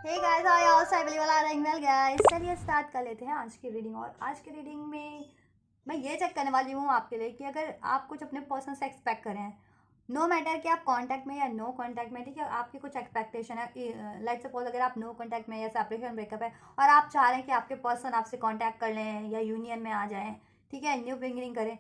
Hey guys, how are you? I वाला well guys, चलिए start कर लेते हैं आज की रीडिंग। और आज की रीडिंग में मैं ये चेक करने वाली हूँ आपके लिए कि अगर आप कुछ अपने पर्सन से एक्सपेक्ट कर रहे हैं, नो मैटर कि आप कांटेक्ट में या नो कांटेक्ट में, ठीक है, आपकी कुछ एक्सपेक्टेशन है। लाइक सपोज अगर आप नो कांटेक्ट में या सेपरेशन ब्रेकअप है और आप चाह रहे हैं कि आपके पर्सन आपसे कांटेक्ट कर लें या यूनियन में आ जाएं, ठीक है, न्यू बिगिनिंग करें,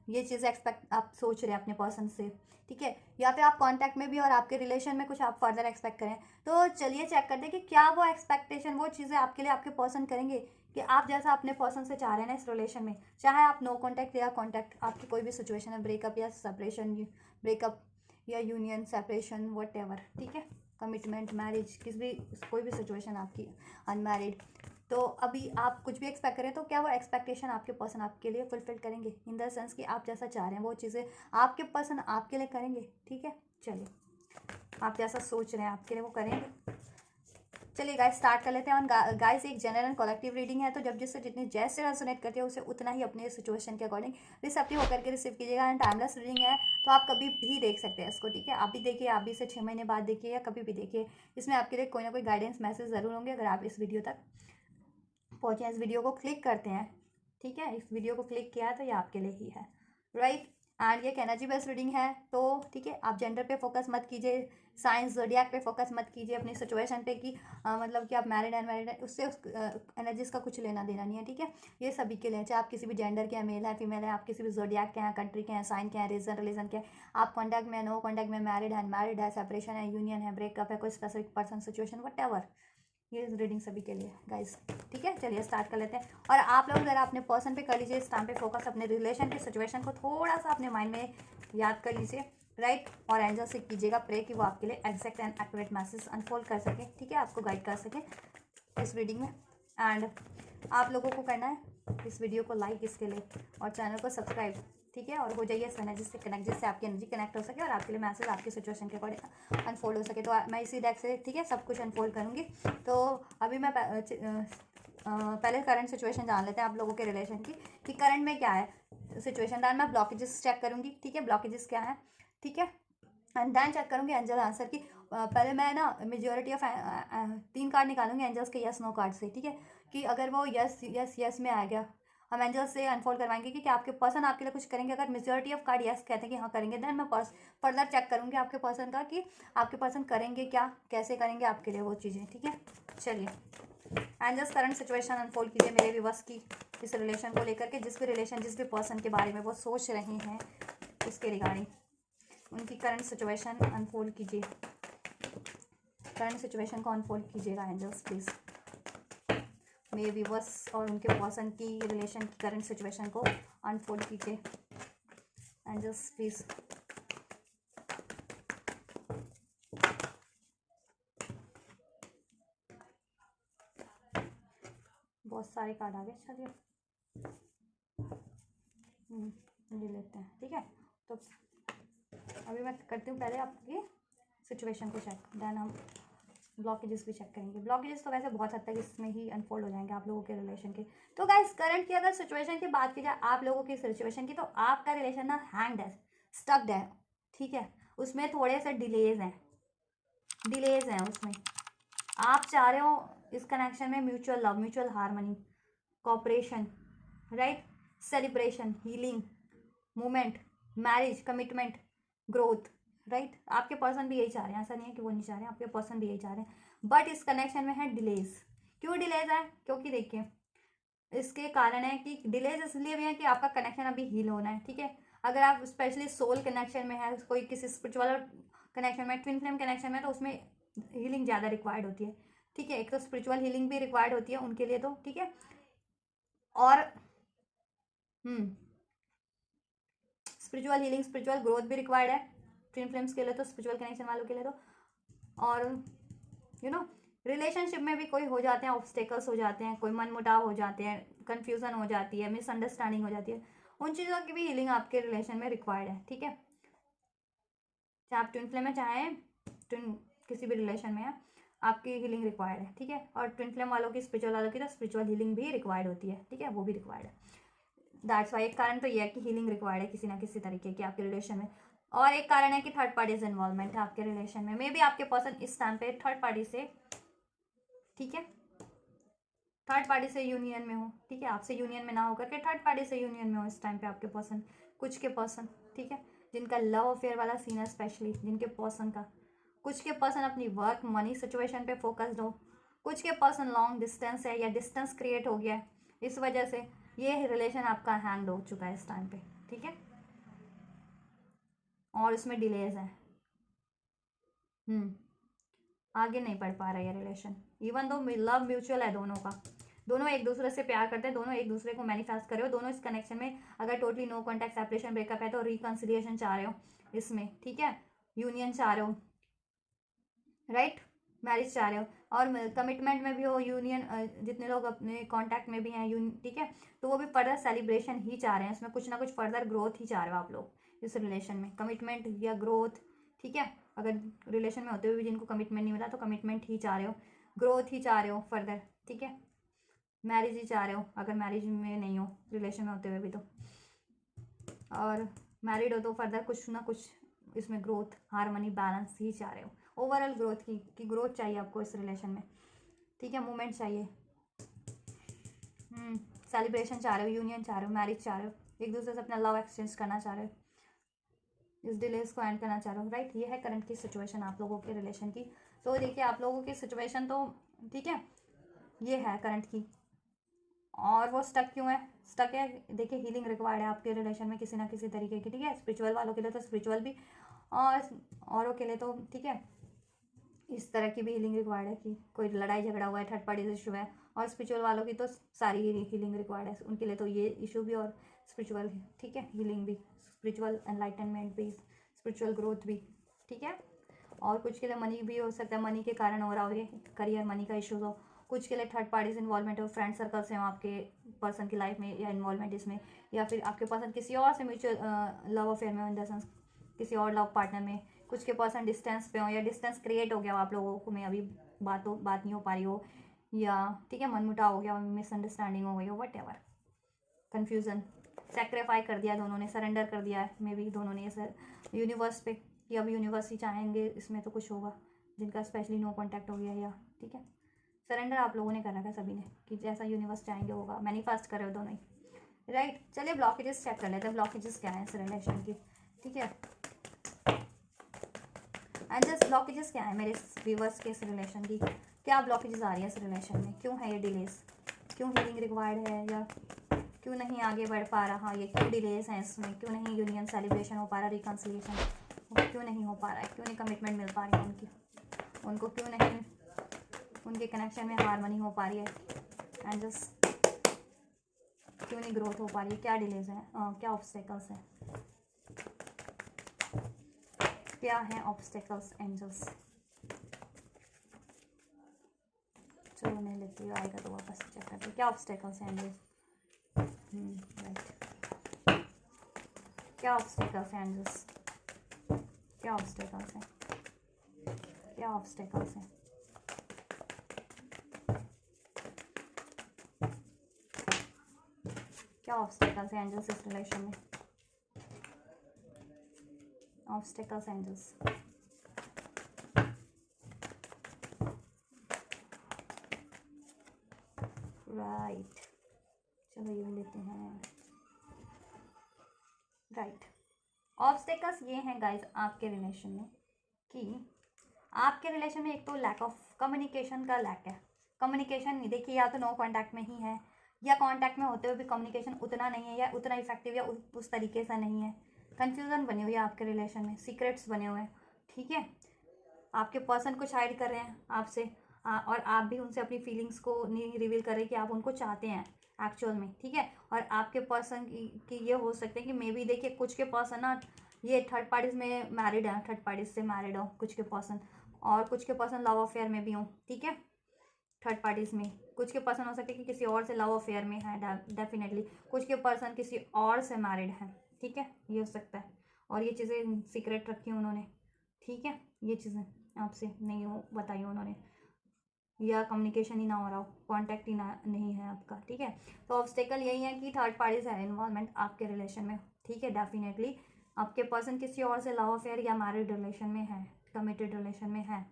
ये चीज़ें एक्सपेक्ट आप सोच रहे हैं अपने पर्सन से, ठीक है, या फिर आप कांटेक्ट में भी और आपके रिलेशन में कुछ आप फर्दर एक्सपेक्ट करें, तो चलिए चेक करते हैं कि क्या वो एक्सपेक्टेशन, वो चीज़ें आपके लिए आपके पर्सन करेंगे कि आप जैसा अपने पर्सन से चाह रहे हैं ना इस रिलेशन में, चाहे आप नो कांटेक्ट या कांटेक्ट, आपकी कोई भी सिचुएशन है, ब्रेकअप या सेपरेशन, ब्रेकअप या यूनियन, सेपरेशन, वट एवर, ठीक है, कमिटमेंट, मैरिज, किसी भी कोई भी सिचुएशन आपकी, अनमैरिड, तो अभी आप कुछ भी एक्सपेक्ट करें तो क्या वो एक्सपेक्टेशन आपके पर्सन आपके लिए फुलफिल करेंगे, इन द सेंस कि आप जैसा चाह रहे हैं वो चीज़ें आपके पर्सन आपके लिए करेंगे, ठीक है। चलिए, आप जैसा सोच रहे हैं आपके लिए वो करेंगे। चलिए गाइस स्टार्ट कर लेते हैं। और गाइस एक जनरल एंड कलेक्टिव रीडिंग है, तो जब जिससे जितनी जैसे रेजोनेट करती है उसे उतना ही अपने सिचुएशन के अकॉर्डिंग रिसेप्टिव होकर के रिसीव कीजिएगा। एंड टाइमलेस रीडिंग है, तो आप कभी भी देख सकते हैं इसको, ठीक है, आप भी देखिए, आप भी इसे 6 महीने बाद देखिए या कभी भी देखिए, इसमें आपके लिए कोई ना कोई गाइडेंस मैसेज ज़रूर होंगे अगर आप इस वीडियो तक पहुँचे, इस वीडियो को क्लिक करते हैं, ठीक है, इस वीडियो को क्लिक किया है तो ये आपके लिए ही है, राइट। एंड ये एक एनर्जी बेस्ड रीडिंग है, तो ठीक है, आप जेंडर पे फोकस मत कीजिए, साइंस ज़ोडिएक पे फोकस मत कीजिए, अपनी सिचुएशन पे कि मतलब कि आप मैरिड अनमैरिड है, उससे उस एनर्जीज का कुछ लेना देना नहीं है, ठीक है। ये सभी के लिए, चाहे आप किसी भी जेंडर के हैं, मेल है फीमेल है, आप किसी भी ज़ोडिएक के हैं, कंट्री के हैं, साइन के हैं, रीजन रिलीजन के हैं, आप कॉन्टैक्ट में, नो कॉन्टैक्ट में, मैरिड है, अनमैरिड है, सेपरेशन है, यूनियन है, ब्रेकअप है, कोई specific person, situation, what ever, ये रीडिंग सभी के लिए गाइस, ठीक है। चलिए स्टार्ट कर लेते हैं। और आप लोग ज़रा अपने पर्सन पे कर लीजिए इस टाइम पे फोकस, अपने रिलेशन की सिचुएशन को थोड़ा सा अपने माइंड में याद कर लीजिए, राइट। और एंजल से कीजिएगा प्रे कि वो आपके लिए exact and accurate message unfold कर सके, ठीक है, आपको गाइड कर सके इस रीडिंग में। एंड आप लोगों को करना है इस वीडियो को लाइक इसके लिए और चैनल को सब्सक्राइब, ठीक है, और हो जाइए इस एनर्जी से कनेक्ट, जिससे आपकी एनर्जी कनेक्ट हो सके और आपके लिए मैसेज आपकी सिचुएशन के अकॉर्डिंग अनफोल्ड हो सके। तो मैं इसी डेक से, ठीक है, सब कुछ अनफोल्ड करूँगी। तो अभी मैं पहले करंट सिचुएशन जान लेते हैं आप लोगों के रिलेशन की, कि करंट में क्या है सिचुएशन, दैन मैं ब्लॉकेजेस चेक करूँगी, ठीक है, ब्लॉकेजेस क्या है, ठीक है, एंड देन चेक करूँगी एंजल आंसर की। पहले मैं ना मेजोरिटी ऑफ 3 कार्ड निकालूंगी एंजल्स के यस नो कार्ड से, ठीक है, कि अगर वो यस यस यस में आ गया, हम एंजल्स से अनफोल्ड करवाएंगे कि क्या आपके पर्सन आपके लिए कुछ करेंगे। अगर मेजोरिटी ऑफ कार्ड यस कहते हैं कि हाँ करेंगे, देन मैं फर्दर चेक करूँगी आपके पर्सन का कि आपके पर्सन करेंगे क्या, कैसे करेंगे आपके लिए वो चीज़ें, ठीक है। चलिए एंजल्स करंट सिचुएशन अनफोल्ड कीजिए मेरे व्यूअर्स की इस रिलेशन को लेकर के, जिस भी रिलेशन, जिस भी पर्सन के बारे में वो सोच रहे हैं उसके रिगार्डिंग, उनकी करंट सिचुएशन अनफोल्ड कीजिए, करंट सिचुएशन को अनफोल्ड कीजिएगा एंजल्स प्लीज, मेरे व्यूअर्स और उनके पर्सन की रिलेशन की करंट सिचुएशन को अनफोल्ड कीजिए एंजल्स प्लीज। बहुत सारे कार्ड आ गए, चलिए ये लेते हैं, ठीक है। तो अभी मैं करती हूँ पहले आपकी सिचुएशन को चेक, देन हम ब्लॉकेजेस भी चेक करेंगे। ब्लॉकेजेस तो वैसे बहुत हद तक इसमें ही अनफोल्ड हो जाएंगे आप लोगों के रिलेशन के। तो गाइस करंट की अगर सिचुएशन की बात की जाए आप लोगों की सिचुएशन की, तो आपका रिलेशन ना हैंग्ड है, स्टक्ड है, ठीक है, उसमें थोड़े से डिलेज हैं उसमें। आप चाह रहे हो इस कनेक्शन में mutual love, mutual harmony, cooperation, right, celebration, healing, movement, marriage, commitment, growth, right. आपके पर्सन भी यही चाह रहे हैं, ऐसा नहीं है कि वो नहीं चाह रहे हैं, आपके पर्सन भी यही चाह रहे हैं, बट इस कनेक्शन में है डिलेज। क्यों डिलेज है? क्योंकि देखिए इसके कारण है कि डिलेज इसलिए भी है कि आपका कनेक्शन अभी हील होना है, ठीक है। अगर आप स्पेशली सोल कनेक्शन में है, कोई किसी स्पिरिचुअल कनेक्शन में, ट्विन फ्लेम कनेक्शन में, तो उसमें हीलिंग ज़्यादा रिक्वायर्ड होती है, ठीक है, एक तो स्पिरिचुअल हीलिंग भी रिक्वायर्ड होती है उनके लिए, तो ठीक है। और स्पिरिचुअल हीलिंग, स्पिरिचुअल ग्रोथ भी रिक्वायर्ड है ट्विन फ्लेम्स के लिए, तो स्पिरिचुअल कनेक्शन वालों के लिए तो। और यू नो रिलेशनशिप में भी कोई हो जाते हैं ऑब्स्टेकल्स, हो जाते हैं कोई मनमुटाव हो जाते हैं, कन्फ्यूजन हो जाती है, मिसअंडरस्टैंडिंग हो जाती है, उन चीज़ों की भी हीलिंग आपके रिलेशन में रिक्वायर्ड है, ठीक है। चाहे आप ट्विन फ्लेम में, चाहे ट्विन किसी भी रिलेशन में है, आपकी हीलिंग रिक्वायर्ड है, ठीक है। और ट्विन फ्लेम वालों की, स्पिरिचुअल वालों की तो स्पिरिचुअल हीलिंग भी रिक्वायर्ड होती है, ठीक है, वो भी रिक्वायर्ड है। दैट्स वाई एक कारण तो ये है कि हीलिंग रिक्वायर्ड है किसी ना किसी तरीके की आपके रिलेशन में। और एक कारण है कि थर्ड पार्टीज इन्वॉल्वमेंट है आपके रिलेशन में, मे बी आपके पर्सन इस टाइम पे थर्ड पार्टी से ठीक है, थर्ड पार्टी से यूनियन में हो, ठीक है, आपसे यूनियन में ना होकर के थर्ड पार्टी से यूनियन में हो इस टाइम पे आपके पर्सन, कुछ के पर्सन, ठीक है, जिनका लव अफेयर वाला सीन है, स्पेशली जिनके पर्सन का, कुछ के पर्सन अपनी वर्क मनी सिचुएशन पे फोकस्ड हो, कुछ के पर्सन लॉन्ग डिस्टेंस है या डिस्टेंस क्रिएट हो गया है, इस वजह से ये रिलेशन आपका हैंग हो चुका है इस टाइम पे, ठीक है, और इसमें डिलेज है, आगे नहीं बढ़ पा रहा है ये relation, even though love mutual है दोनों का, दोनों एक दूसरे से प्यार करते हैं, दोनों एक दूसरे को मैनिफेस्ट कर रहे हो, दोनों इस कनेक्शन में अगर totally no contact separation breakup है तो रिकंसिलिएशन चाह रहे हो इसमें, ठीक है, यूनियन चाह रहे हो, राइट, मैरिज चाह रहे हो, और कमिटमेंट में भी हो, यूनियन, जितने लोग अपने कांटेक्ट में भी हैं ठीक है, तो वो भी फर्दर सेलिब्रेशन ही चाह रहे हैं, इसमें कुछ ना कुछ फर्दर ग्रोथ ही चाह रहे हो आप लोग इस रिलेशन में, कमिटमेंट या ग्रोथ, ठीक है, अगर रिलेशन में होते हुए भी जिनको कमिटमेंट नहीं मिला तो कमिटमेंट ही चाह रहे हो, ग्रोथ ही चाह रहे हो फर्दर, ठीक है, मैरिज ही चाह रहे हो अगर मैरिज में नहीं हो रिलेशन में होते हुए भी तो, और मैरिड हो तो फर्दर कुछ ना कुछ इसमें ग्रोथ, हारमोनी, बैलेंस ही चाह रहे हो, ओवरऑल ग्रोथ की ग्रोथ चाहिए आपको इस रिलेशन में, ठीक है, मूवमेंट चाहिए, सेलिब्रेशन चाह रहे हो, यूनियन चाह रहे हो, मैरिज चाह रहे हो, एक दूसरे से अपना लव एक्सचेंज करना चाह रहे हो, इस डिलेस को एंड करना चाह रहे हो, राइट, ये है करंट की सिचुएशन आप लोगों के रिलेशन की, तो देखिए आप लोगों की सिचुएशन तो ठीक है, ये है करंट की, और वो स्टक क्यों है, स्टक है, देखिए हीलिंग रिक्वायर्ड है आपके रिलेशन में किसी ना किसी तरीके की, ठीक है, स्पिरिचुअल वालों के लिए तो स्पिरिचुअल भी, और औरों के लिए तो ठीक है इस तरह की भी हीलिंग रिक्वायर्ड है कि कोई लड़ाई झगड़ा हुआ है, थर्ड पार्टी इशू है, और स्पिरिचुअल वालों की तो सारी हीलिंग रिक्वायर्ड है, उनके लिए तो ये इशू भी और स्पिरिचुअल, ठीक है, हीलिंग भी, स्पिरिचुअल एनलाइटनमेंट भी, स्पिरिचुअल ग्रोथ भी, ठीक है, और कुछ के लिए मनी भी हो सकता है, मनी के कारण हो रहा हो ये, करियर मनी का इशूज हो, कुछ के लिए थर्ड पार्टीज इन्वॉल्वमेंट हो, फ्रेंड सर्कल से हो आपके पर्सन की लाइफ में या इन्वॉल्वमेंट इसमें, या फिर आपके पर्सन किसी और से म्यूचुअल लव अफेयर में हो, इन द सेंस किसी और लव पार्टनर में, कुछ के पर्सन डिस्टेंस पे हो या डिस्टेंस क्रिएट हो गया हो आप लोगों को में, अभी बात नहीं हो पा रही हो, या ठीक है मनमुटाव हो गया, मिसअंडरस्टैंडिंग हो गई हो, वट एवर, कन्फ्यूज़न, सेक्रीफाई कर दिया दोनों ने, सरेंडर कर दिया है मे बी दोनों ने सर यूनिवर्स पे, कि अब यूनिवर्स ही चाहेंगे इसमें तो कुछ होगा, जिनका स्पेशली नो कॉन्टैक्ट हो गया, या ठीक है सरेंडर आप लोगों ने कर रखा है सभी ने, कि जैसा यूनिवर्स चाहेंगे होगा, मैनिफेस्ट करे हो दोनों ही, राइट, चलिए ब्लॉकेजेस चेक कर लेते हैं, ब्लॉकेजेस क्या है इस रिलेशन की, ठीक है, एंड जस्ट ब्लॉकेजेस क्या है मेरे व्यूवर्स के इस रिलेशन की, क्या ब्लॉकेजेस आ रही है इस रिलेशन में, क्यों है ये डिलेस, क्यों हीलिंग रिक्वायर्ड है, या क्यों नहीं आगे बढ़ पा रहा, ये क्यों डिलेस हैं इसमें, क्यों नहीं यूनियन सेलिब्रेशन हो पा रहा, रिकन्सिलिएशन क्यों नहीं हो पा रहा है, क्यों नहीं कमिटमेंट मिल पा रही है उनको क्यों नहीं उनके कनेक्शन में हारमोनी हो पा रही है, एंड जस्ट क्यों नहीं ग्रोथ हो पा रही है, क्या डिलेज है, क्या ऑब्स्टेकल्स हैं, क्या है ऑब्स्टेकल्स एंजल्स, चलो नहीं लेती हूँ, आएगा तो वापस चेक करते क्या ऑब्स्टेकल्स हैं एंजल्स, राइट, क्या ऑब्स्टेकल्स हैं एंजल्स, क्या ऑब्स्टेकल्स हैं, क्या ऑब्स्टेकल्स हैं, क्या ऑब्स्टेकल्स हैं एंजल्स इस रिलेशन में, ऑब्स्टेकल्स एंजल्स, राइट, चलो ये लेते हैं, राइट, ऑब्स्टेकल्स ये हैं गाइस आपके रिलेशन में, कि आपके रिलेशन में एक तो लैक ऑफ कम्युनिकेशन का लैक है, कम्युनिकेशन नहीं, देखिए या तो नो कांटेक्ट में ही है, या कांटेक्ट में होते हुए भी कम्युनिकेशन उतना नहीं है, या उतना इफेक्टिव, या उस तरीके से नहीं है, कन्फ्यूज़न बनी हुई है आपके रिलेशन में, सीक्रेट्स बने हुए हैं, ठीक है, आपके पर्सन कुछ हाइड कर रहे हैं आपसे, और आप भी उनसे अपनी फीलिंग्स को नहीं रिवील कर रहे कि आप उनको चाहते हैं एक्चुअल में, ठीक है, और आपके पर्सन की ये हो सकते हैं कि मे बी देखिए कुछ के पर्सन ना ये थर्ड पार्टीज में मैरिड है, थर्ड पार्टीज से मैरिड हो कुछ के पर्सन, और कुछ के पर्सन लव अफेयर में भी हों, ठीक है, थर्ड पार्टीज में कुछ के पर्सन हो सकते हैं कि किसी और से लव अफेयर में है, डेफिनेटली कुछ के पर्सन किसी और से मैरिड है, ठीक है, ये हो सकता है, और ये चीज़ें सीक्रेट रखी उन्होंने, ठीक है, ये चीज़ें आपसे नहीं हो बताई उन्होंने, या कम्युनिकेशन ही ना हो रहा हो, कांटेक्ट ही ना नहीं है आपका, ठीक है, तो ऑब्स्टेकल यही है कि थर्ड पार्टीज है इन्वॉल्वमेंट आपके रिलेशन में, ठीक है, डेफिनेटली आपके पर्सन किसी और से लव अफेयर या मैरिड रिलेशन में है, कमिटेड रिलेशन में है,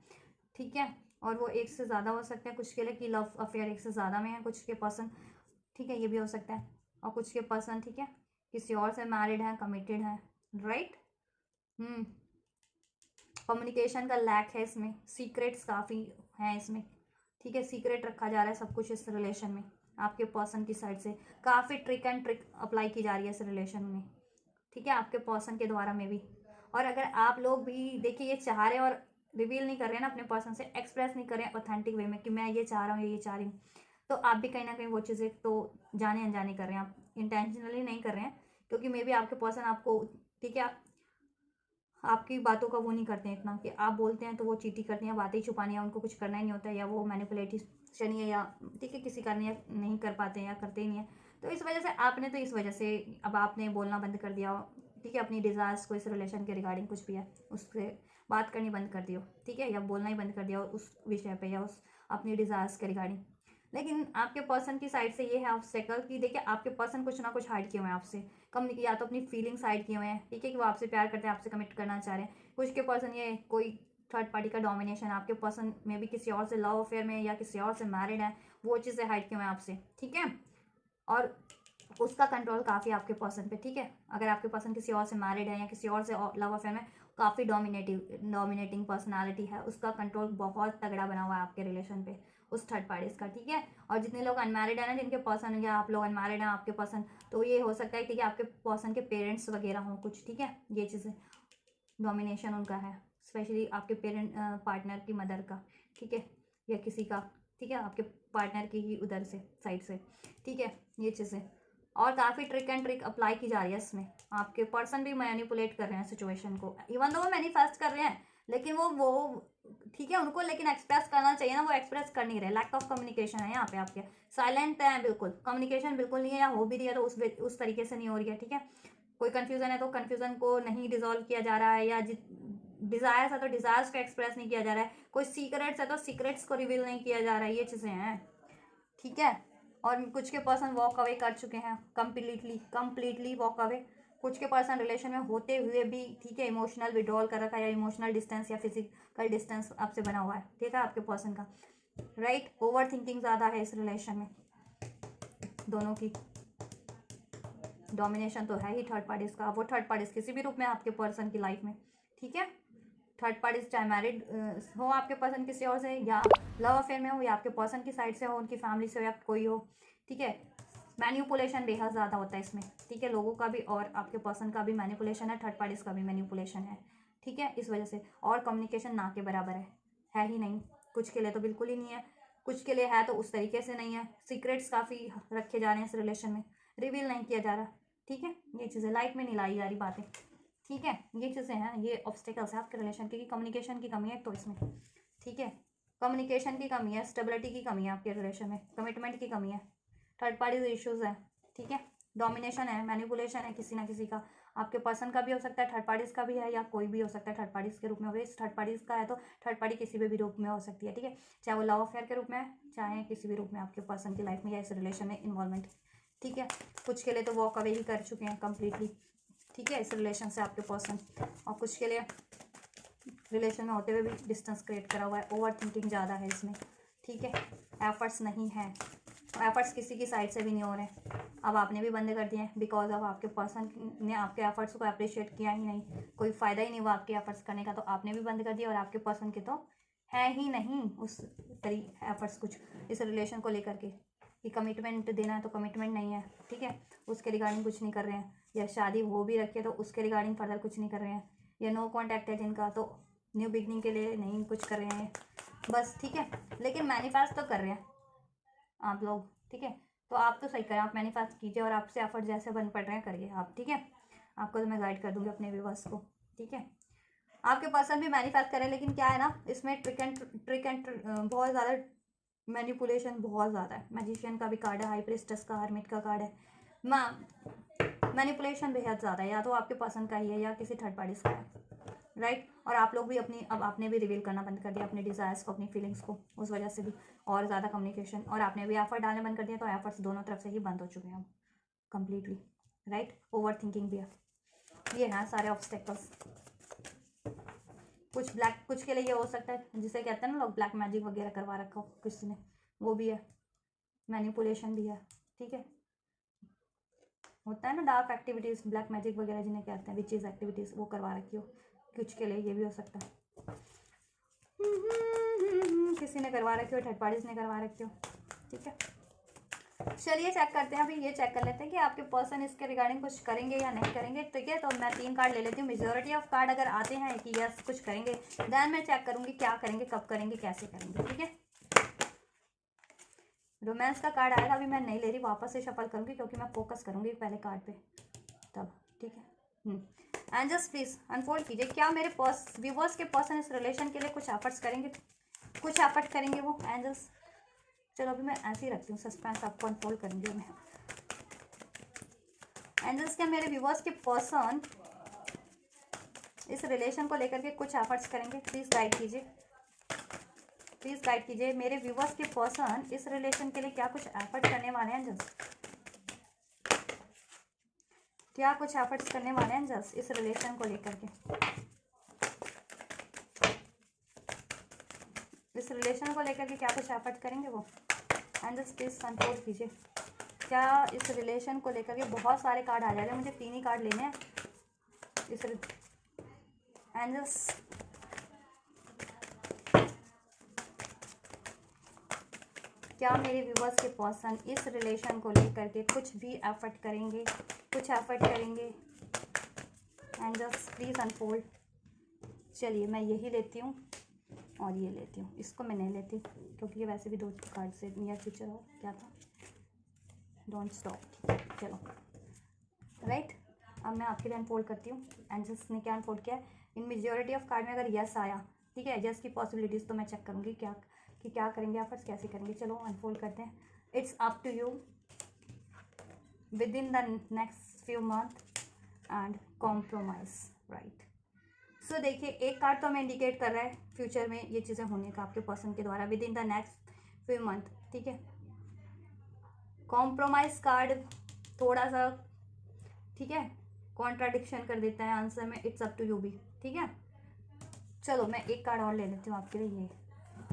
ठीक है, और वो एक से ज़्यादा हो सकते हैं कुछ के लिए, कि लव अफेयर एक से ज़्यादा में है कुछ के पर्सन, ठीक है, ये भी हो सकता है। और कुछ के पर्सन, ठीक है, किसी और से मैरिड है, कमिटेड है, राइट। कम्युनिकेशन का लैक है इसमें, सीक्रेट्स काफ़ी हैं इसमें, ठीक है, सीक्रेट रखा जा रहा है सब कुछ इस रिलेशन में। आपके पर्सन की साइड से काफ़ी ट्रिक एंड ट्रिक अप्लाई की जा रही है इस रिलेशन में, ठीक है, आपके पर्सन के द्वारा में भी। और अगर आप लोग भी देखिए ये चाह रहे हैं और रिवील नहीं कर रहे हैं ना अपने पर्सन से, एक्सप्रेस नहीं कर रहे हैं ऑथेंटिक वे में कि मैं ये चाह रहा हूँ, ये चाह रही हूँ, तो आप भी कहीं ना कहीं वो चीज़ें तो जाने अनजाने कर रहे हैं, आप इंटेंशनली नहीं कर रहे हैं, क्योंकि मे बी आपके पर्सन आपको, ठीक है, आपकी बातों का वो नहीं करते हैं इतना, कि आप बोलते हैं तो वो चीटी करती हैं, बातें ही छुपानी है, उनको कुछ करना ही नहीं होता है, या वो मैनिपुलेशन है, या ठीक है किसी कारण या नहीं कर पाते हैं या करते ही नहीं है। तो इस वजह से आपने, तो इस वजह से अब आपने बोलना बंद कर दिया, ठीक है, अपनी डिज़ायर्स को इस रिलेशन के रिगार्डिंग कुछ भी है उससे बात करनी बंद कर दियो, ठीक है, या बोलना ही बंद कर दिया उस विषय पे या उस अपनी डिज़ायर्स के रिगार्डिंग। लेकिन आपके पर्सन की साइड से ये है ऑब्स्टेकल कि देखिए आपके पर्सन कुछ ना कुछ हाइड किए हुए हैं आपसे, कम्युनिकेट, या तो अपनी फीलिंग्स हाइड किए हुए हैं, ठीक है, कि वो आपसे प्यार करते हैं, आपसे कमिट करना चाह रहे हैं। कुछ के पर्सन ये कोई थर्ड पार्टी का डोमिनेशन, आपके पर्सन में भी किसी और से लव अफेयर में या किसी और से मैरिड है, वो चीज़ें हाइड किए हुए हैं आपसे, ठीक है, और उसका कंट्रोल काफ़ी आपके पर्सन पे, ठीक है, अगर आपके पर्सन किसी और से मैरिड है या किसी और से लव अफेयर में, काफ़ी डोमिनेटिंग पर्सनालिटी है, उसका कंट्रोल बहुत तगड़ा बना हुआ है आपके रिलेशन पे उस थर्ड पार्टीज का, ठीक है। और जितने लोग अनमैरिड है ना, जिनके पर्सन, या आप लोग अनमैरिड हैं आपके पर्सन, तो ये हो सकता है कि आपके पर्सन के पेरेंट्स वगैरह हों कुछ, ठीक है, ये चीज़ें डोमिनेशन उनका है, स्पेशली आपके पेरेंट पार्टनर की मदर का, ठीक है, या किसी का, ठीक है, आपके पार्टनर की ही उधर से साइड से, ठीक है, ये चीज़ें। और काफ़ी ट्रिक एंड ट्रिक अप्लाई की जा रही है इसमें, आपके पर्सन भी मैनिपुलेट कर रहे हैं सिचुएशन को, इवन दो वो मैनिफेस्ट कर रहे हैं, लेकिन वो ठीक है, उनको लेकिन एक्सप्रेस करना चाहिए ना, वो एक्सप्रेस कर नहीं रहे, लैक ऑफ कम्युनिकेशन है यहाँ पे आपके, साइलेंट है बिल्कुल, कम्युनिकेशन बिल्कुल नहीं है, या हो भी रही है तो उस तरीके से नहीं हो रही है, ठीक है, कोई कन्फ्यूजन है तो कन्फ्यूजन को नहीं डिजोल्व किया जा रहा है, या डिजायर्स है तो डिजायर्स को एक्सप्रेस नहीं किया जा रहा है, कोई सीक्रेट्स है तो सीक्रेट्स को रिवील नहीं किया जा रहा है, ये चीज़ें हैं, ठीक है। और कुछ के पर्सन वॉक अवे कर चुके हैं, कंप्लीटली वॉक अवे, कुछ के पर्सन रिलेशन में होते हुए भी, ठीक है, इमोशनल विड्रॉल कर रखा है, या इमोशनल डिस्टेंस या फिजिकल डिस्टेंस आपसे बना हुआ है, ठीक है, आपके पर्सन का, राइट। ओवर थिंकिंग ज़्यादा है इस रिलेशन में, दोनों की डोमिनेशन तो है ही थर्ड पार्टीज का, वो थर्ड पार्टीज किसी भी रूप में आपके पर्सन की लाइफ में, ठीक है, थर्ड पार्टीज चाहे मैरिड हो आपके पर्सन किसी और से, या लव अफेयर में हो, या आपके पर्सन की साइड से हो, उनकी फैमिली से हो, या कोई हो, ठीक है, मैन्युपुलेशन बेहद ज़्यादा होता है इसमें, ठीक है, लोगों का भी और आपके पर्सन का भी मैन्युपुलेशन है, थर्ड पार्टीज का भी मैन्युपुलेशन है, ठीक है, इस वजह से। और कम्युनिकेशन ना के बराबर है ही नहीं, कुछ के लिए तो बिल्कुल ही नहीं है, कुछ के लिए है तो उस तरीके से नहीं है, सीक्रेट्स काफ़ी रखे जा रहे हैं इस रिलेशन में, रिवील नहीं किया जा रहा, ठीक है, ये चीज़ें लाइट में नहीं लाई जा रही बातें, ठीक है, ये चीज़ें हैं, ये ऑब्स्टेकल्स है आपके रिलेशन की, कम्युनिकेशन की कमी है तो इसमें, ठीक है, कम्युनिकेशन की कमी है, स्टेबिलिटी की कमी है आपके रिलेशन में, कमिटमेंट की कमी है, थर्ड पार्टीज इश्यूज है, ठीक है, डोमिनेशन है, मैनिपुलेशन है किसी ना किसी का, आपके पर्सन का भी हो सकता है, थर्ड पार्टीज का भी है, या कोई भी हो सकता है थर्ड पार्टीज के रूप में हो, इस थर्ड पार्टीज का है तो थर्ड पार्टी किसी भी रूप में हो सकती है, ठीक है, चाहे वो लव अफेयर के रूप में है, चाहे किसी भी रूप में आपके पर्सन की लाइफ में या इस रिलेशन में इन्वॉल्वमेंट, ठीक है, कुछ के लिए तो वॉक अवे ही कर चुके हैं कम्प्लीटली, ठीक है, इस रिलेशन से आपके पर्सन, और कुछ के लिए रिलेशन में होते हुए भी डिस्टेंस क्रिएट करा हुआ है, ओवर थिंकिंग ज़्यादा है इसमें, ठीक है, एफर्ट्स नहीं है, एफर्ट्स किसी की साइड से भी नहीं हो रहे हैं, अब आपने भी बंद कर दिए हैं, बिकॉज अब आपके पर्सन ने आपके एफर्ट्स को अप्रिशिएट किया ही नहीं, कोई फ़ायदा ही नहीं हुआ आपके एफर्ट्स करने का, तो आपने भी बंद कर दिया, और आपके पर्सन के तो है ही नहीं उस एफर्ट्स कुछ इस रिलेशन को लेकर के, कि कमिटमेंट देना है तो कमिटमेंट नहीं है, ठीक है, उसके रिगार्डिंग कुछ नहीं कर रहे हैं, या शादी हो भी रखी है तो उसके रिगार्डिंग फर्दर कुछ नहीं कर रहे हैं, या नो कॉन्टैक्ट है जिनका तो न्यू बिगनिंग के लिए नहीं कुछ कर रहे हैं बस, ठीक है, लेकिन मैनिफेस्ट तो कर रहे हैं आप लोग, ठीक है, तो आप तो सही करें, आप मैनिफेस्ट कीजिए, और आपसे एफर्ट जैसे बन पड़ रहे हैं करिए आप, ठीक है, आपको तो मैं गाइड कर दूंगी अपने व्यूवर्स को, ठीक है, आपके पर्सन भी मैनिफेस्ट करें, लेकिन क्या है ना, इसमें ट्रिक एंड बहुत ज़्यादा मैनिपुलेशन बहुत ज़्यादा है, मैजिशियन का भी कार्ड है, हाई प्रिस्टेस का, हर्मिट का कार्ड है, मैनिपुलेशन बेहद ज़्यादा है, या तो आपके पर्सन का ही है या किसी थर्ड पार्टीज का है, राइट। और आप लोग भी अब आपने भी रिवील करना बंद कर दिया अपने डिज़ायर्स को, अपनी फीलिंग्स को, उस वजह से भी और ज़्यादा कम्युनिकेशन, और आपने भी एफर्ट डालने बंद कर दिया, तो एफर्ट्स दोनों तरफ से ही बंद हो चुके हैं अब कम्प्लीटली, राइट। ओवर थिंकिंग भी है, ये हैं सारे ऑब्स्टेकल्स, कुछ ब्लैक, कुछ के लिए ये हो सकता है जिसे कहते हैं ना लोग ब्लैक मैजिक वगैरह करवा रखा हो किसी ने, वो भी है, मैनिपुलेशन भी है, ठीक है। होता है ना डार्क एक्टिविटीज़, ब्लैक मैजिक वगैरह जिन्हें कहते हैं, विचेस एक्टिविटीज़, वो करवा रखी हो कुछ के लिए, ये भी हो सकता है। किसी ने करवा रखी हो, थर्ड पार्टीज ने करवा रखी हो, ठीक है। चलिए चेक करते हैं, अभी ये चेक कर लेते हैं कि आपके पर्सन इसके रिगार्डिंग कुछ करेंगे या नहीं करेंगे, ठीक है। तो मैं 3 कार्ड ले लेती हूँ। मेजोरिटी ऑफ कार्ड अगर आते हैं कि यस कुछ करेंगे, देन मैं चेक करूँगी क्या करेंगे, कब करेंगे, कैसे करेंगे, ठीक है। रोमांस का कार्ड आया था, अभी मैं नहीं ले रही, वापस से शफल करूँगी क्योंकि मैं फोकस करूँगी पहले कार्ड पे तब, ठीक है। एंजल्स प्लीज अनफोल्ड कीजिए, क्या मेरे व्यूवर्स के पर्सन इस रिलेशन के लिए कुछ एफर्ट्स करेंगे, कुछ एफर्ट करेंगे वो एंजल्स। चलो अभी मैं ऐसे ही रखती हूँ सस्पेंस, आपको अनफोल्ड करूँगी मैं। एंजल्स, क्या मेरे व्यूवर्स के पर्सन इस रिलेशन को लेकर के कुछ एफर्ट्स करेंगे, प्लीज़ गाइड कीजिए, प्लीज़ गाइड कीजिए। मेरे व्यूवर्स के पर्सन इस रिलेशन के लिए क्या कुछ एफर्ट करने वाले हैं एंजल्स, क्या कुछ एफर्ट्स करने वाले हैं एंजल्स इस रिलेशन को लेकर के, इस रिलेशन को लेकर के क्या कुछ एफर्ट करेंगे वो एंजल्स, प्लीज अनफोल्ड कीजिए। क्या इस रिलेशन को लेकर के, बहुत सारे कार्ड आ जा रहे हैं, मुझे 3 ही कार्ड लेने हैं इस एंजल्स। क्या मेरे व्यूवर्स के पर्सन इस रिलेशन को लेकर के कुछ भी एफर्ट करेंगे, कुछ एफर्ट करेंगे एंजल्स, प्लीज अनफोल्ड। चलिए मैं यही लेती हूँ और ये लेती हूँ, इसको मैं नहीं लेती क्योंकि ये वैसे भी 2 कार्ड से नियर फ्यूचर हो, क्या था, डोंट स्टॉप, चलो राइट। अब मैं आपके लिए अनफोल्ड करती हूँ। एंजल्स ने क्या अनफोल्ड किया है, इन मेजोरिटी ऑफ कार्ड में अगर यस आया, ठीक है, यस की पॉसिबिलिटीज़, तो मैं चेक करूँगी क्या करेंगे आप, फर्स्ट कैसे करेंगे। चलो अनफोल्ड करते हैं। It's up to you within the next few month and compromise, right. So देखिए एक कार्ड तो हमें इंडिकेट कर रहा है फ्यूचर में ये चीज़ें होने का आपके पर्सन के द्वारा with in the next few month, ठीक है। कॉम्प्रोमाइज कार्ड थोड़ा सा, ठीक है, कॉन्ट्राडिक्शन कर देता है आंसर में, इट्स अप टू यू भी, ठीक है। चलो मैं एक कार्ड और ले लेती हूँ आपके लिए, ये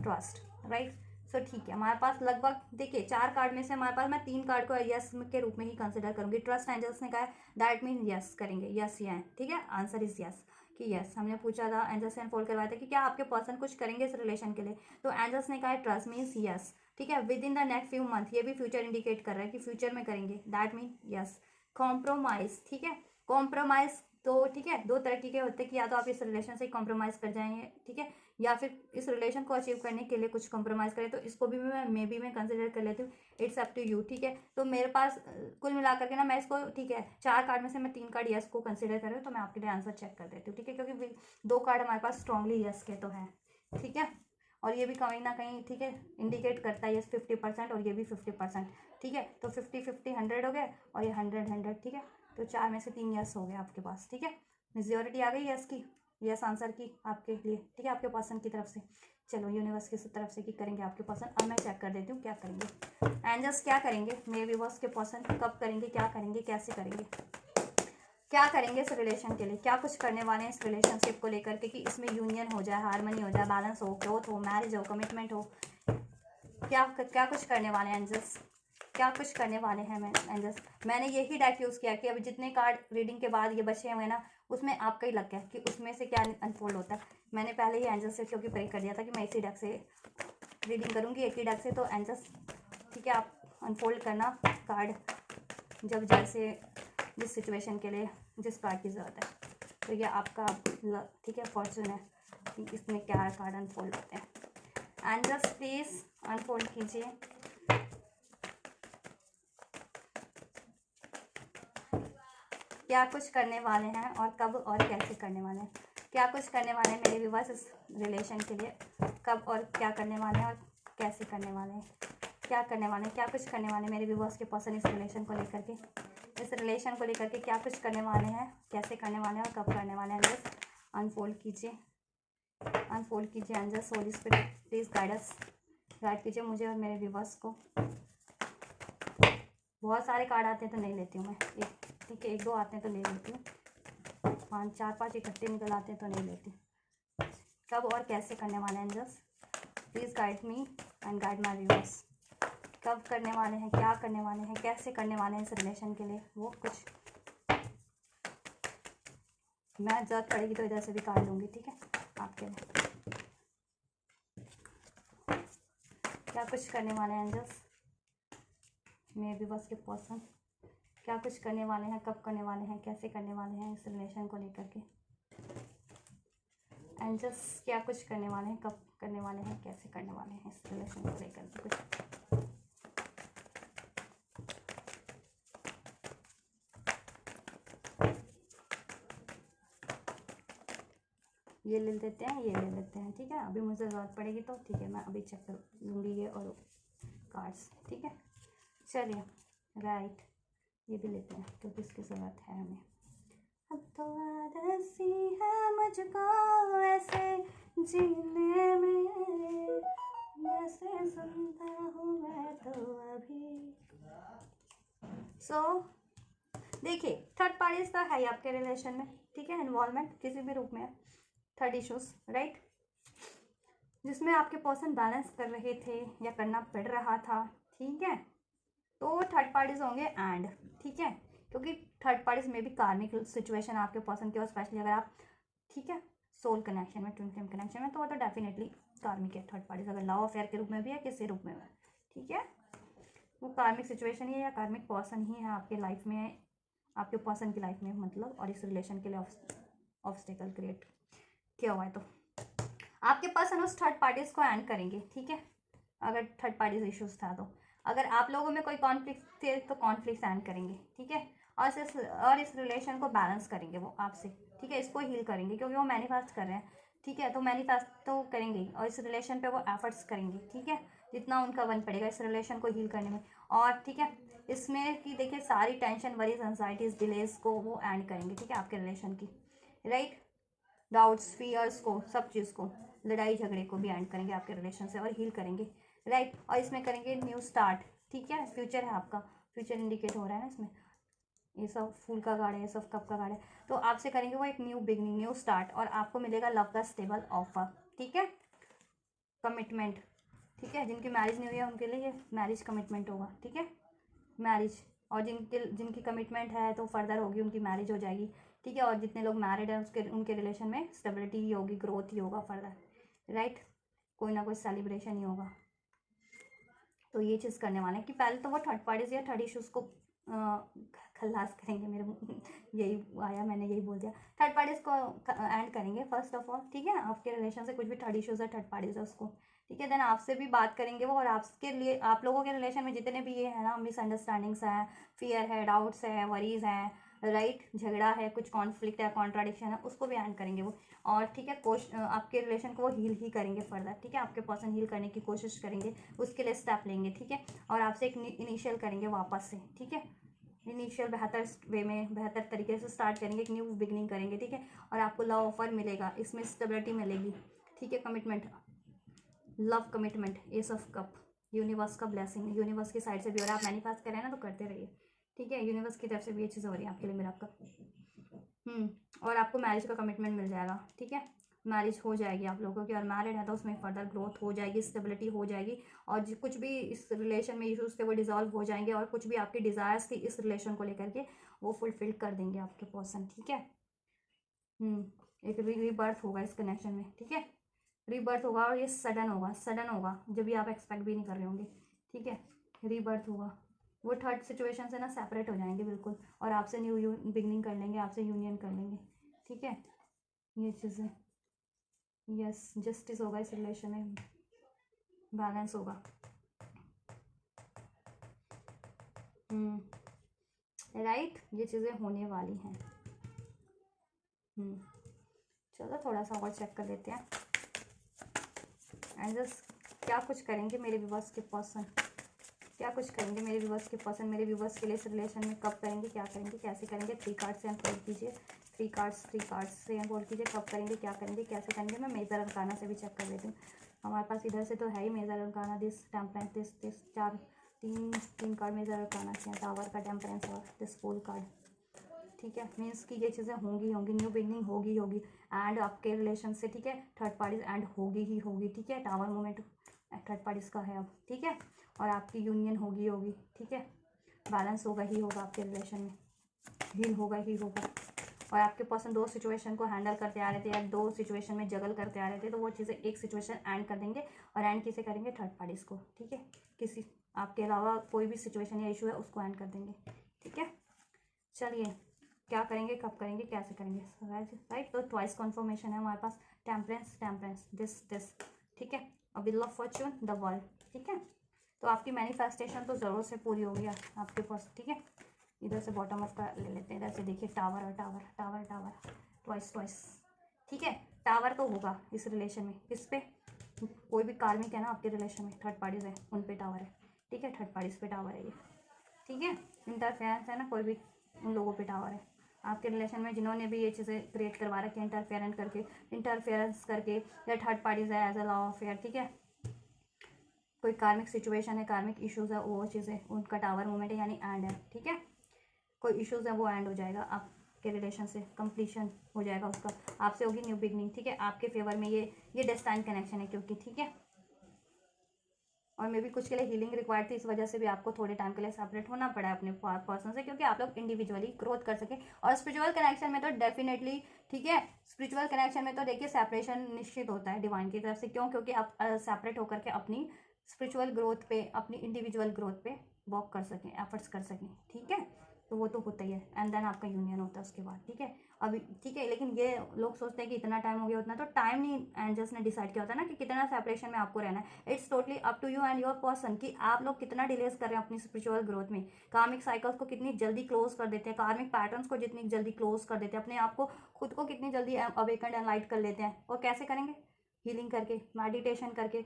ट्रस्ट, राइट। सो ठीक है, हमारे पास लगभग देखिए 4 कार्ड में से हमारे पास, मैं 3 कार्ड को यस के रूप में ही कंसिडर करूँगी। ट्रस्ट एंजल्स ने कहा है, दैट मीन यस करेंगे, यस या, ठीक है, आंसर इज यस कि यस। हमने पूछा था, एंजल्स ने अनफोल्ड करवाया था कि क्या आपके पर्सन कुछ करेंगे इस रिलेशन के लिए, तो एंजल्स ने कहा है ट्रस्ट मीन्स यस, ठीक है, with in the next few month, ये भी फ्यूचर इंडिकेट कर रहा है कि फ्यूचर में करेंगे, दैट मीन यस। कॉम्प्रोमाइज, ठीक है, कॉम्प्रोमाइज तो ठीक है 2 तरीके के होते हैं कि या तो आप इस रिलेशन से कॉम्प्रोमाइज़ कर जाएंगे, ठीक है, या फिर इस रिलेशन को अचीव करने के लिए कुछ कॉम्प्रोमाइज़ करें, तो इसको भी मैं कंसिडर कर लेती हूँ, इट्स अप टू यू, ठीक है। तो मेरे पास कुल मिलाकर के ना मैं इसको, ठीक है, 4 कार्ड में से मैं 3 कार्ड यस को कंसिडर कर रही हूँ, तो मैं आपके लिए आंसर चेक कर देती हूँ, ठीक है, क्योंकि 2 कार्ड हमारे पास स्ट्रांगली यस के तो हैं, ठीक है। और ये भी कहीं ना कहीं, ठीक है, इंडिकेट करता है यस 50% और ये भी 50%, ठीक है। तो 50-50 100 हो गए और ये 100-100, ठीक है। तो 4 में से 3 यस हो गए आपके पास, ठीक है। मेजोरिटी आ गई यस की, यस आंसर की आपके लिए, ठीक है, आपके पर्सन की तरफ से। चलो यूनिवर्स की तरफ से कि करेंगे आपके पर्सन, अब मैं चेक कर देती हूँ क्या करेंगे एंजल्स, क्या करेंगे मेरे व्यूवर्स के पर्सन, कब करेंगे, क्या करेंगे, कैसे करेंगे, क्या करेंगे इस रिलेशन के लिए, क्या कुछ करने वाले हैं इस रिलेशनशिप को लेकर के कि इसमें यूनियन हो जाए, हार्मनी हो जाए, बैलेंस हो, ग्रोथ हो, मैरिज हो, कमिटमेंट हो, क्या कुछ करने वाले हैं एंजल्स, क्या कुछ करने वाले हैं मैं एंजल्स। मैंने यही डेक यूज़ किया कि अभी जितने कार्ड रीडिंग के बाद ये बचे हुए ना, उसमें आपका ही लग गया कि उसमें से क्या अनफोल्ड होता है। मैंने पहले ही एंजल्स से क्योंकि प्रे कर दिया था कि मैं इसी डेक से रीडिंग करूँगी, एक ही डेक से। तो एंजल्स, ठीक है, आप अनफोल्ड करना कार्ड जब जैसे जिस सिचुएशन के लिए जिस कार्ड की ज़रूरत है, तो ये आपका, ठीक है, फॉर्चून है कि इसमें क्या कार्ड अनफोल्ड होते हैं। एंजल्स प्लीज़ अनफोल्ड कीजिए, क्या कुछ करने वाले हैं और कब और कैसे करने वाले हैं, क्या कुछ करने वाले हैं मेरे व्यूअर्स इस रिलेशन के लिए, कब और क्या करने वाले हैं और कैसे करने वाले हैं, क्या करने वाले हैं, क्या कुछ करने वाले हैं मेरे व्यूअर्स के पर्सन इस रिलेशन को लेकर के, इस रिलेशन को लेकर के क्या कुछ करने वाले हैं, कैसे करने वाले हैं और कब करने वाले हैं। एंजल्स अनफोल्ड कीजिए, अनफोल्ड कीजिए angels, holy spirit please guide us, guide कीजिए मुझे और मेरे व्यूअर्स को। बहुत सारे कार्ड आते हैं तो नहीं लेती हूँ मैं, एक, ठीक है, 1-2 आते हैं तो ले लेती हूँ, 5-4-5 इकट्ठे निकल आते हैं तो नहीं लेती। कब और कैसे करने वाले हैं angels, please guide me and guide my viewers. कब करने वाले हैं, क्या करने वाले हैं, कैसे करने वाले हैं इस रिलेशन के लिए, वो कुछ मैं ज़रूरत पड़ेगी तो इधर से भी काट लूँगी, ठीक है, आपके लिए। क्या कुछ करने वाले हैं एंजल्स, मे बी बस के पर्सन क्या कुछ करने वाले हैं, कब करने वाले हैं, कैसे करने वाले हैं इस रिलेशन को लेकर के। एंजल्स क्या कुछ करने वाले हैं, कब करने वाले हैं, कैसे करने वाले हैं इस रिलेशन को लेकर के कुछ। ये ले लेते हैं, ये ले लेते हैं, ठीक है, अभी मुझे ज़रूरत पड़ेगी तो ठीक है, मैं अभी चेक कर लूँगी ये और कार्ड्स, ठीक है। चलिए राइट, ये भी लेते हैं क्योंकि इसकी ज़रूरत है हमें। अब तो आदत सी है मुझको ऐसे जीने में, जैसे सुनता हूँ मैं तो अभी। देखिए थर्ड पार्टीज तो है ही आपके रिलेशन में, ठीक है, इन्वॉल्वमेंट किसी भी रूप में है, थर्ड इश्यूज राइट, जिसमें आपके पर्सन बैलेंस कर रहे थे या करना पड़ रहा था, ठीक है, तो थर्ड पार्टीज होंगे एंड, ठीक है, क्योंकि थर्ड पार्टीज में भी कार्मिक सिचुएशन आपके पर्सन के, और स्पेशली अगर आप, ठीक है, सोल कनेक्शन में, ट्विन फ्लेम कनेक्शन में, तो वो तो डेफिनेटली कार्मिक है थर्ड पार्टीज, अगर लव अफेयर के रूप में भी है, किसी रूप में है, ठीक है, वो कार्मिक सिचुएशन ही है या कार्मिक पर्सन ही है आपके लाइफ में, आपके पर्सन की लाइफ में मतलब, और इस रिलेशन के लिए ऑब्स्टेकल क्रिएट किया हुआ है। तो आपके पर्सन उस थर्ड पार्टीज को एंड करेंगे, ठीक है, अगर थर्ड पार्टीज इश्यूज था तो, अगर आप लोगों में कोई कॉन्फ्लिक्ट थे तो कॉन्फ्लिक्ट एंड करेंगे, ठीक है, और इस रिलेशन को बैलेंस करेंगे वो आपसे, ठीक है, इसको हील करेंगे क्योंकि वो मैनिफेस्ट कर रहे हैं, ठीक है, तो मैनिफेस्ट तो करेंगे और इस रिलेशन पे वो एफर्ट्स करेंगे, ठीक है, जितना उनका बन पड़ेगा इस रिलेशन को हील करने में, और ठीक है, इसमें कि देखिए सारी टेंशन, वरीज, एंजाइटीज, डिलेज को वो एंड करेंगे, ठीक है, आपके रिलेशन की, राइट, डाउट्स, फियर्स को, सब चीज़ को, लड़ाई झगड़े को भी एंड करेंगे आपके रिलेशन से और हील करेंगे, राइट, और इसमें करेंगे न्यू स्टार्ट, ठीक है, फ्यूचर है आपका, फ्यूचर इंडिकेट हो रहा है ना इसमें, ये सब फूल का कार्ड है, ये सब कप का कार्ड है, तो आपसे करेंगे वो एक न्यू बिगनिंग, न्यू स्टार्ट, और आपको मिलेगा लव का स्टेबल ऑफर, ठीक है, कमिटमेंट, ठीक है, जिनकी मैरिज नहीं हुई है उनके लिए ये मैरिज कमिटमेंट होगा, ठीक है, मैरिज, और जिनकी कमिटमेंट है तो फर्दर होगी, उनकी मैरिज हो जाएगी, ठीक है, और जितने लोग मैरिड हैं उसके उनके रिलेशन में स्टेबिलिटी ही होगी, ग्रोथ ही होगा फर्दर, राइट, कोई ना कोई सेलिब्रेशन ही होगा। तो ये चीज़ करने वाले हैं कि पहले तो वो थर्ड पार्टीज या थर्ड इशूज़ को खल्लास करेंगे, मेरे यही आया, मैंने यही बोल दिया, थर्ड पार्टीज को एंड करेंगे फर्स्ट ऑफ ऑल, ठीक है, आपके रिलेशन से कुछ भी थर्ड इशूज़ है, थर्ड पार्टीज है उसको, ठीक है, देन आपसे भी बात करेंगे वो, और आपके लिए, आप लोगों के रिलेशन में जितने भी ये है ना मिसअंडरस्टैंडिंग्स हैं, फियर है, डाउट्स है, वरीज हैं, राइट, झगड़ा है, कुछ कॉन्फ्लिक्ट है, कॉन्ट्राडिक्शन है, उसको भी एंड करेंगे वो, और ठीक है, आपके रिलेशन को वो हील ही करेंगे फर्दर, ठीक है, आपके पर्सन हील करने की कोशिश करेंगे, उसके लिए स्टेप लेंगे, ठीक है, और आपसे एक इनिशियल करेंगे वापस से, ठीक है, इनिशियल बेहतर वे में, बेहतर तरीके से स्टार्ट करेंगे, एक न्यू बिगनिंग करेंगे, ठीक है, और आपको लव ऑफर मिलेगा, इसमें स्टेबिलिटी मिलेगी, ठीक है, commitment, love commitment, S of cup, universe का ब्लेसिंग, यूनिवर्स की साइड से भी, और आप मैनिफेस्ट करें ना तो करते रहिए, ठीक है, यूनिवर्स की तरफ से भी ये चीज़ हो रही है आपके लिए, मेरा आपका, और आपको मैरिज का कमिटमेंट मिल जाएगा, ठीक है, मैरिज हो जाएगी आप लोगों की, और मैरिड है तो उसमें फर्दर ग्रोथ हो जाएगी, स्टेबिलिटी हो जाएगी, और कुछ भी इस रिलेशन में इशूज़ थे वो डिजॉल्व हो जाएंगे, और कुछ भी आपकी डिज़ायर्स थी इस रिलेशन को लेकर के वो फुलफिल कर देंगे आपके पर्सन, ठीक है, एक रीबर्थ होगा इस कनेक्शन में, ठीक है, रीबर्थ होगा, और ये सडन होगा, सडन होगा, जब भी आप एक्सपेक्ट भी नहीं कर रहे होंगे, ठीक है, रीबर्थ होगा, वो थर्ड सिचुएशन से ना सेपरेट हो जाएंगे बिल्कुल, और आपसे न्यू बिगनिंग कर लेंगे, आपसे यूनियन कर लेंगे, ठीक है, ये चीज़ें, यस, जस्टिस होगा इस रिलेशन में, बैलेंस होगा, राइट, ये चीज़ें होने वाली हैं, चलो थोड़ा सा और चेक कर लेते हैं एंजल्स, क्या कुछ करेंगे मेरे व्यूअर्स के पर्सन, क्या कुछ करेंगे मेरे व्यूअर्स के पर्सन, मेरे व्यूअर्स के लिए इस रिलेशन में, कब करेंगे, क्या करेंगे, कैसे करेंगे, 3 कार्ड से बोल कीजिए, 3 कार्ड्स से बोल कीजिए, कब करेंगे, क्या करेंगे, कैसे करेंगे, मैं मेजर अरकाना से भी चेक कर लेती हूँ, हमारे पास इधर से तो है ही major arcana, this temperance, this 4 3 card major arcana के हैं, टावर का टेम्परेंस और दिस फुल कार्ड, ठीक है, मीन्स कि ये चीज़ें होंगी होंगी, न्यू बिगनिंग होगी होगी, एंड आपके रिलेशन से, ठीक है, थर्ड पार्टीज एंड होगी ही होगी, ठीक है, टावर मोमेंट थर्ड पार्टीज का है अब, ठीक है, और आपकी यूनियन होगी होगी, ठीक है, बैलेंस होगा ही होगा आपके रिलेशन में, हील होगा ही होगा। और आपके पर्सन दो सिचुएशन को हैंडल करते आ रहे थे या दो सिचुएशन में जगल करते आ रहे थे, तो वो चीज़ें एक सिचुएशन एंड कर देंगे, और एंड किसे करेंगे, थर्ड पार्टीज को, ठीक है, किसी आपके अलावा कोई भी सिचुएशन या इशू है उसको एंड कर देंगे, ठीक है। चलिए, क्या करेंगे, कब करेंगे, कैसे करेंगे, राइट। तो ट्वाइस कन्फर्मेशन है हमारे पास, टेम्परेंस टेम्परेंस, दिस, ठीक है, और wheel of Fortune, the world, ठीक है। तो आपकी मैनिफेस्टेशन तो ज़रूर से पूरी हो गई आपके पास, ठीक है। इधर से बॉटम ऑफ का ले लेते हैं, इधर से देखिए टावर और टावर टावर टावर, ट्वाइस, ठीक है। टावर तो होगा इस रिलेशन में, किस पे, कोई भी कार्मिक है ना आपके रिलेशन में, थर्ड पार्टीज है उन पे टावर है, ठीक है, थर्ड पार्टीज पे टावर है ये, ठीक है। इंटरफेरेंस है ना, कोई भी उन लोगों पे टावर है आपके रिलेशन में, जिन्होंने भी ये चीज़ें क्रिएट करवा रखी है इंटरफेरेंस करके या थर्ड पार्टीज है एज अ लॉ ऑफ, ठीक है, कोई कार्मिक सिचुएशन है, कार्मिक इश्यूज है, वो चीज़ें उनका टावर मूवमेंट है, यानी एंड है, ठीक है। कोई इश्यूज है वो एंड हो जाएगा, आपके रिलेशन से कंप्लीशन हो जाएगा उसका, आपसे होगी न्यू बिगनिंग, ठीक है, आपके फेवर में ये डेस्टाइन कनेक्शन है क्योंकि, ठीक है। और मे भी कुछ के लिए हीलिंग रिक्वायर्ड थी, इस वजह से भी आपको थोड़े टाइम के लिए सेपरेट होना पड़ा है अपने पर्सन से, क्योंकि आप लोग इंडिविजुअली ग्रोथ कर सके। और स्पिरिचुअल कनेक्शन में तो डेफिनेटली, ठीक है, स्पिरिचुअल कनेक्शन में तो देखिए सेपरेशन निश्चित होता है डिवाइन की तरफ से, क्यों, क्योंकि आप सेपरेट होकर के अपनी स्पिरिचुअल ग्रोथ पे, अपनी इंडिविजुअल ग्रोथ पे वर्क कर सकें, एफर्ट्स कर सकें, ठीक है। तो वो तो होता ही है, एंड देन आपका यूनियन होता है उसके बाद, ठीक है। अभी ठीक है, लेकिन ये लोग सोचते हैं कि इतना टाइम हो गया, उतना तो टाइम नहीं एंजल्स ने डिसाइड किया होता है ना कि कितना सेपरेशन में आपको रहना है। It's totally up to you and your person कि आप लोग कितना डिलेज कर रहे हैं अपनी स्पिरिचुअल ग्रोथ में, कार्मिक साइकिल्स को कितनी जल्दी क्लोज कर देते हैं, कार्मिक पैटर्न्स को जितनी जल्दी क्लोज कर देते हैं, अपने आप को, खुद को कितनी जल्दी अवेकन्ड एंड लाइट कर लेते हैं। और कैसे करेंगे, हीलिंग करके, मेडिटेशन करके,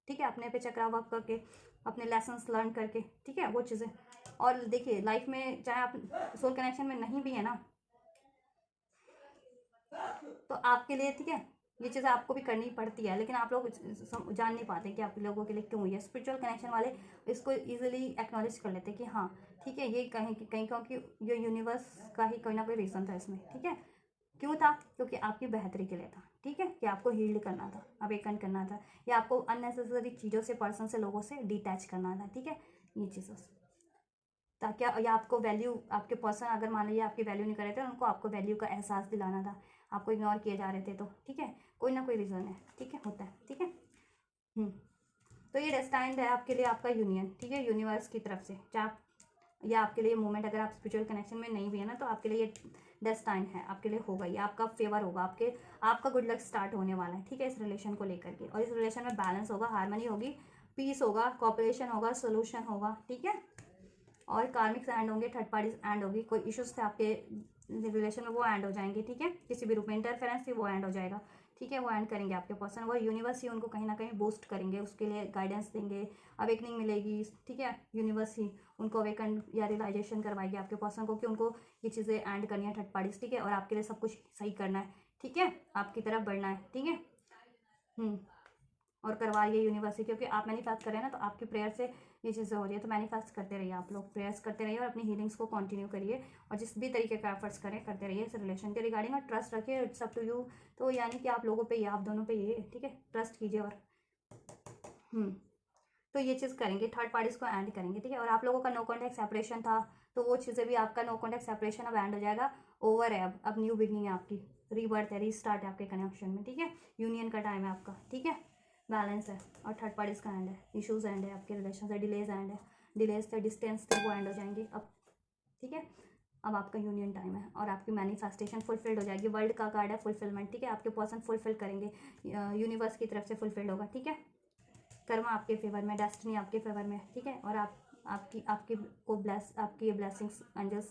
ठीक है, अपने पे चक्रा वर्क करके, अपने लेसन्स लर्न करके, ठीक है, वो चीज़ें। और देखिए लाइफ में चाहे आप सोल कनेक्शन में नहीं भी है ना, तो आपके लिए, ठीक है, ये चीज़ें आपको भी करनी पड़ती है, लेकिन आप लोग जान नहीं पाते कि आप लोगों के लिए क्यों हुई है। स्पिरिचुअल कनेक्शन वाले इसको इजीली एक्नॉलेज कर लेते हैं कि हाँ ठीक है, ये कहीं कहीं, क्योंकि ये यूनिवर्स का ही कोई ना कोई रीज़न था इसमें, ठीक है। क्यों था, क्योंकि आपकी बेहतरी के लिए था, ठीक है, कि आपको हील करना था, अवेकन करना था, या आपको अननेसेसरी चीज़ों से, पर्सन से, लोगों से डिटैच करना था, ठीक है, ये चीज़ों से, ताकि या आपको वैल्यू, आपके पर्सन अगर मान लीजिए आपकी वैल्यू नहीं कर रहे थे, उनको आपको वैल्यू का एहसास दिलाना था, आपको इग्नोर किए जा रहे थे, तो ठीक है, कोई ना कोई रीज़न है, ठीक है, होता है, ठीक है। तो ये डेस्टाइंड है आपके लिए, आपका यूनियन, ठीक है, यूनिवर्स की तरफ से, चाहे आप, या आपके लिए मोमेंट अगर आप स्पिरिचुअल कनेक्शन में नहीं भी है ना, तो आपके लिए ये डेस्टाइन है, आपके लिए होगा, ये आपका फेवर होगा, आपका गुड लक स्टार्ट होने वाला है, ठीक है, इस रिलेशन को लेकर के। और इस रिलेशन में बैलेंस होगा, हार्मनी होगी, पीस होगा, कॉपरेशन होगा, सोल्यूशन होगा, ठीक है। और कार्मिक्स एंड होंगे, थर्ड पार्टीज एंड होगी, कोई इश्यूज थे आपके रिलेशन में वो एंड हो जाएंगे, ठीक है, किसी भी रूप में इंटरफेरेंस थी वो एंड हो जाएगा, ठीक है, वो एंड करेंगे आपके पर्सन, वो यूनिवर्स ही उनको कहीं ना कहीं बूस्ट करेंगे, उसके लिए गाइडेंस देंगे, अवेकनिंग मिलेगी, ठीक है, यूनिवर्स ही उनको अवेकन या रियलाइजेशन करवाएगी आपके पर्सन को कि उनको ये चीज़ें एंड करनी है, थर्ड पार्टीज, ठीक है, और आपके लिए सब कुछ सही करना है, ठीक है, आपकी तरफ बढ़ना है, ठीक है। और करवाइए यूनिवर्सिटी, क्योंकि आप मैनिफेस्ट करें ना, तो आपकी प्रेयर से ये चीज़ें हो रही है, तो मैनिफेस्ट करते रहिए, आप लोग प्रेयर्स करते रहिए और अपनी हीलिंग्स को कंटिन्यू करिए, और जिस भी तरीके का एफर्ट्स करें करते रहिए इस रिलेशन के रिगार्डिंग, और ट्रस्ट रखिए, इट्स अप टू यू, तो यानी कि आप लोगों पे, ये आप दोनों पे ये, ठीक है, ट्रस्ट कीजिए। और तो ये चीज़ करेंगे, थर्ड पार्टीज को एंड करेंगे, ठीक है। और आप लोगों का नो कॉन्टैक्ट सेपरेशन था, तो वो चीज़ें भी, आपका नो कॉन्टैक्ट सेपरेशन अब एंड हो जाएगा, ओवर है, अब न्यू बिगनिंग है आपकी, रीबर्थ है, रीस्टार्ट है आपके कनेक्शन में, ठीक है, यूनियन का टाइम है आपका, ठीक है, बैलेंस है, और थर्ड पार्टीज का एंड है, इशूज एंड है आपके रिलेशन से, डिलेज एंड है, डिलेज थे, डिस्टेंस थे, वो एंड हो जाएंगे अब, ठीक है। अब आपका यूनियन टाइम है, और आपकी मैनिफेस्टेशन फुलफिल्ड हो जाएगी, वर्ल्ड का कार्ड है फुलफिलमेंट, ठीक है, आपके पर्सन फुलफिल करेंगे, यूनिवर्स की तरफ से फुलफिल्ड होगा, ठीक है, कर्मा आपके फेवर में, डेस्टिनी आपके फेवर में, ठीक है। और आपकी आपकी को ब्लेस, आपकी ये ब्लेसिंग्स एंजल्स,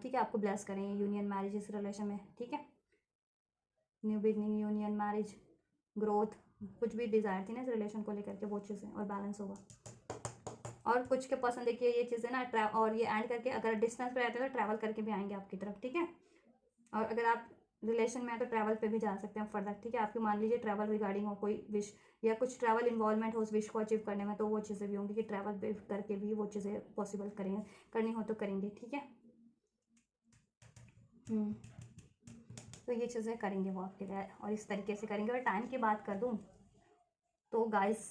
ठीक है, आपको ब्लेस करेंगे, यूनियन मैरिज इस रिलेशन में, ठीक है, new beginning, union, marriage, growth, कुछ भी डिज़ायर थी ना इस रिलेशन को लेकर के, वो चीज़ें, और बैलेंस होगा। और कुछ के पसंद देखिए ये चीज़ें ना, और ये एंड करके अगर डिस्टेंस पे रहते हैं तो ट्रैवल करके भी आएंगे आपकी तरफ, ठीक है। और अगर आप रिलेशन में है तो ट्रैवल पे भी जा सकते हैं फर्दर, ठीक है, आपकी मान लीजिए ट्रैवल रिगार्डिंग हो कोई विश, या कुछ ट्रैवल इन्वॉल्वमेंट हो उस विश को अचीव करने में, तो वो चीज़ें भी होंगी कि ट्रैवल पे करके भी वो चीज़ें पॉसिबल करेंगे, करनी हो तो करेंगे, ठीक है। हम्म, तो ये चीज़ें करेंगे वो आपके लिए, और इस तरीके से करेंगे। और टाइम की बात कर दूँ तो गाइस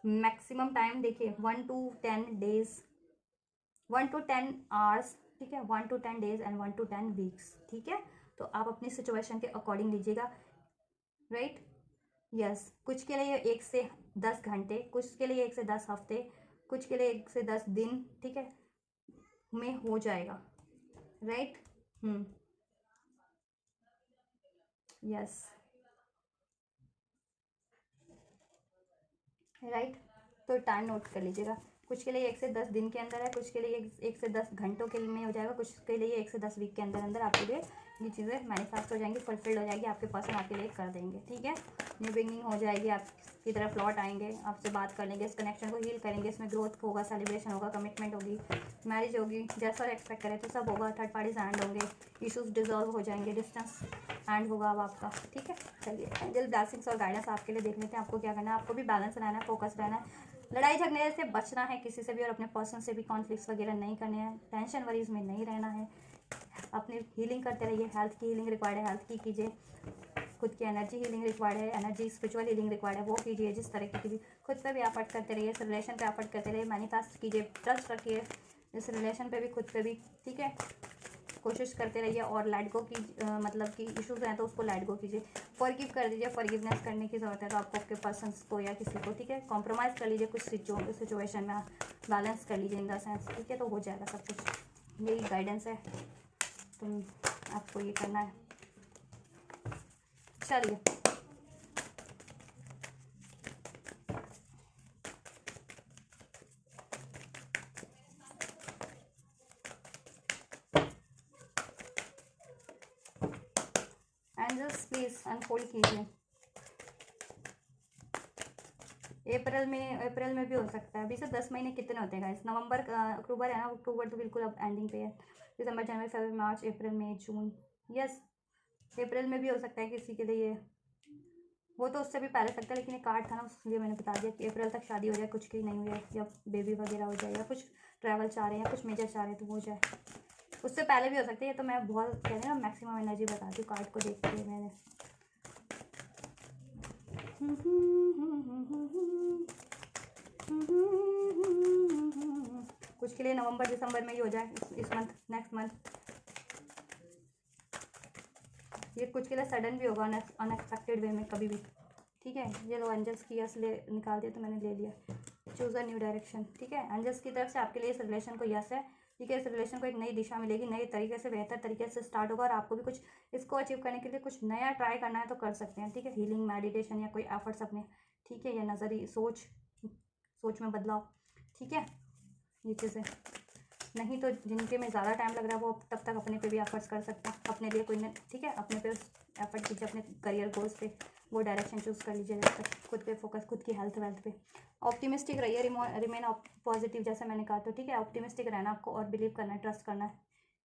मैक्सिमम टाइम देखिए 1 to 10 days, 1 to 10 hours, ठीक है, 1 to 10 days and 1 to 10 weeks, ठीक है। तो आप अपनी सिचुएशन के अकॉर्डिंग लीजिएगा, राइट। यस, कुछ के लिए 1 से 10 घंटे, कुछ के लिए 1 से 10 हफ्ते, कुछ के लिए 1 से 10 दिन, ठीक है, में हो जाएगा, राइट। Yes, right. तो टाइम नोट कर लीजिएगा, कुछ के लिए 1 से 10 दिन के अंदर है, कुछ के लिए 1 से 10 घंटों के लिए में हो जाएगा, कुछ के लिए 1 से 10 वीक के अंदर अंदर आपके लिए ये चीज़ें मैनिफेस्ट हो जाएंगी, फुलफिल्ड हो जाएगी, आपके पर्सन आपके लिए कर देंगे, ठीक है। न्यू बिगनिंग हो जाएगी, आपकी तरफ लौट आएंगे, आपसे बात कर लेंगे, इस कनेक्शन को हील करेंगे, इसमें ग्रोथ होगा, सेलिब्रेशन होगा, कमिटमेंट होगी, मैरिज होगी, जैसा एक्सपेक्ट करें तो सब होगा। थर्ड पार्टीज एंड होंगे, इशूज़ डिजॉल्व हो जाएंगे, डिस्टेंस एंड होगा अब आपका, ठीक है। चलिए एंजल ब्लेसिंग्स और गाइडेंस आपके लिए देख लेते हैं, आपको क्या करना है। आपको भी बैलेंस रहना है, फोकस रहना है, लड़ाई झगड़े से बचना है किसी से भी, और अपने पर्सन से भी कॉन्फ्लिक्ट्स वगैरह नहीं करने हैं, टेंशन वरीज में नहीं रहना है, अपनी हीलिंग करते रहिए। हेल्थ की हीलिंग रिक्वायर्ड है, हेल्थ की कीजिए, खुद की एनर्जी हीलिंग रिक्वायर्ड है, एनर्जी स्पिरिचुअल हीलिंग रिक्वायर्ड है, वो कीजिए। जिस तरीके की भी खुद पे भी एफर्ट करते रहिए, इस रिलेशन पे एफर्ट करते रहिए, मैनिफेस्ट कीजिए, ट्रस्ट रखिए इस रिलेशन पे भी, खुद पे भी, ठीक है। कोशिश करते रहिए, और लेट गो की मतलब कि इश्यूज हैं तो उसको लेट गो कीजिए, फॉरगिव कर दीजिए। फॉरगिवनेस करने की ज़रूरत है तो आपको आपके पर्सन को या किसी को, ठीक है, कॉम्प्रोमाइज़ कर लीजिए, कुछ सिचुएशन में बैलेंस कर लीजिए इन द सेंस, ठीक है, तो हो जाएगा सब कुछ। यही गाइडेंस है, तुम आपको ये करना है। चलिए एंजल्स प्लीज अनफोल्ड कीजिए। अप्रैल में भी हो सकता है, अभी से 10 महीने कितने होते हैं गाइस, नवंबर अक्टूबर है ना, अक्टूबर तो बिल्कुल अब एंडिंग पे है, दिसंबर जनवरी फरवरी मार्च अप्रैल मई जून, यस अप्रैल में भी हो सकता है किसी के लिए, वो तो उससे भी पहले सकता है, लेकिन ये कार्ड था ना उसलिए मैंने बता दिया कि अप्रैल तक शादी हो जाए, कुछ की नहीं हुई है, या बेबी वगैरह हो जाए, या कुछ ट्रैवल चाह रहे हैं, या कुछ मेजर चाह रहे हैं तो हो जाए, उससे पहले भी हो सकता है। ये तो मैं बहुत कह रही हूँ ना, मैक्सिमम एनर्जी बताती हूँ कार्ड को देख के मैंने। कुछ के लिए नवंबर दिसंबर में ही हो जाए, इस मंथ, नेक्स्ट मंथ। ये कुछ के लिए सडन भी होगा, अनएक्सपेक्टेड वे में कभी भी, ठीक है। ये लो एंजल्स की यस ले निकाल दिया तो मैंने ले लिया, चूज अ न्यू डायरेक्शन, ठीक है। एंजल्स की तरफ से आपके लिए इस रिलेशन को यस है, ठीक है। इस रिलेशन को एक नई दिशा मिलेगी, नए तरीके से, बेहतर तरीके से स्टार्ट होगा, और आपको भी कुछ इसको अचीव करने के लिए कुछ नया ट्राई करना है तो कर सकते हैं, ठीक है। हीलिंग, मेडिटेशन, या कोई एफर्ट्स अपने, ठीक है, या नज़री सोच में बदलाव, ठीक है, ये चीज़ें। नहीं तो जिनके में ज़्यादा टाइम लग रहा है वो तब तक अपने पे भी एफर्ट्स कर सकते हैं, अपने लिए कोई न, ठीक है, अपने पे एफर्ट कीजिए, अपने करियर गोल्स पे वो डायरेक्शन चूज़ कर लीजिए, जब तक खुद पे फोकस, खुद की हेल्थ वेल्थ पे। ऑप्टिमिस्टिक रहिए, रिमेन पॉजिटिव, जैसे मैंने कहा, तो ठीक है, ऑप्टिमिस्टिक रहना आपको, और बिलीव करना है, ट्रस्ट करना है,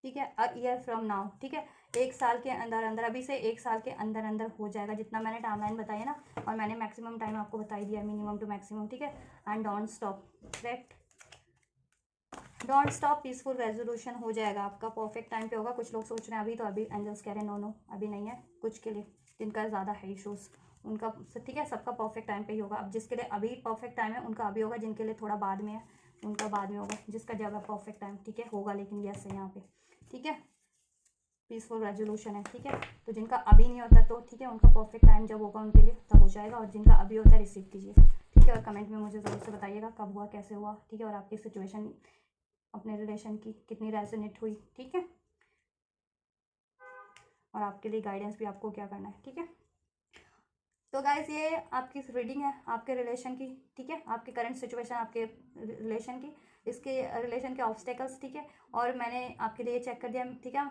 ठीक है। अ ईयर फ्रॉम नाउ, ठीक है, 1 साल के अंदर अंदर, अभी से 1 साल के अंदर अंदर हो जाएगा, जितना मैंने टाइमलाइन बताई है ना, और मैंने मैक्सिमम टाइम आपको बताई दिया, मिनिमम टू मैक्सिमम, ठीक है। And don't stop, correct, don't stop, peaceful resolution हो जाएगा आपका, परफेक्ट टाइम पे होगा। कुछ लोग सोच रहे हैं अभी, तो अभी एंजल्स कह रहे हैं नो नो अभी नहीं है, कुछ के लिए जिनका ज़्यादा है इशूज़ उनका, ठीक है, सबका परफेक्ट टाइम पे ही होगा। अब जिसके लिए अभी परफेक्ट टाइम है उनका अभी होगा, जिनके लिए थोड़ा बाद में है उनका बाद में होगा, जिसका जब है परफेक्ट टाइम, ठीक है, होगा, लेकिन यस है यहाँ पे, ठीक है, पीसफुल रेजोल्यूशन है, ठीक है। तो जिनका अभी नहीं होता तो ठीक है, उनका परफेक्ट टाइम जब होगा उनके लिए तब हो जाएगा, और जिनका अभी होता है रिसीव कीजिए, ठीक है। और कमेंट में मुझे ज़रूर से बताइएगा कब हुआ, कैसे हुआ, ठीक है, और आपकी सिचुएशन अपने रिलेशन की कितनी रेजोनेट हुई, ठीक है, और आपके लिए गाइडेंस भी आपको क्या करना है, ठीक है। तो गाइस ये आपकी रीडिंग है आपके रिलेशन की, ठीक है, आपकी करंट सिचुएशन, आपके रिलेशन की, इसके रिलेशन के ऑब्स्टेकल्स, ठीक है। और मैंने आपके लिए चेक कर दिया, ठीक है,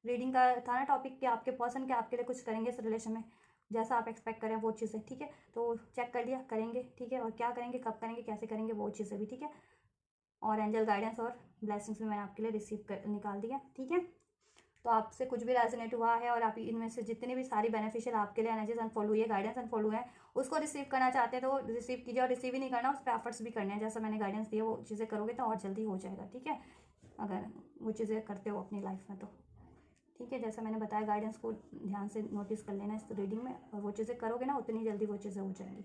रीडिंग का था ना टॉपिक कि आपके पर्सन के आपके लिए कुछ करेंगे इस रिलेशन में, जैसा आप एक्सपेक्ट करें वो चीज़ें, ठीक है। तो चेक कर लिया, करेंगे, ठीक है, और क्या करेंगे, कब करेंगे, कैसे करेंगे, वो चीज़ें भी, ठीक है। और एंजल गाइडेंस और ब्लेसिंग्स भी मैंने आपके लिए रिसीव कर निकाल दिया, ठीक है। तो आपसे कुछ भी रेजोनेट हुआ है, और आप इनमें से जितनी भी सारी बेनिफिशियल आपके लिए एनर्जीज अनफोल्ड हुई है, गाइडेंस अनफोल्ड हुआ है, उसको रिसीव करना चाहते हैं तो रिसीव कीजिए, और रिसीव ही नहीं करना उस पर एफर्ट्स भी करने हैं, जैसा मैंने गाइडेंस दिया वो चीज़ें करोगे तो और जल्दी हो जाएगा, ठीक है, अगर वो चीज़ें करते हो अपनी लाइफ में तो, ठीक है, जैसा मैंने बताया गाइडेंस को ध्यान से नोटिस कर लेना इस रीडिंग में, और वो चीज़ें करोगे ना उतनी जल्दी वो चीज़ें हो जाएंगी,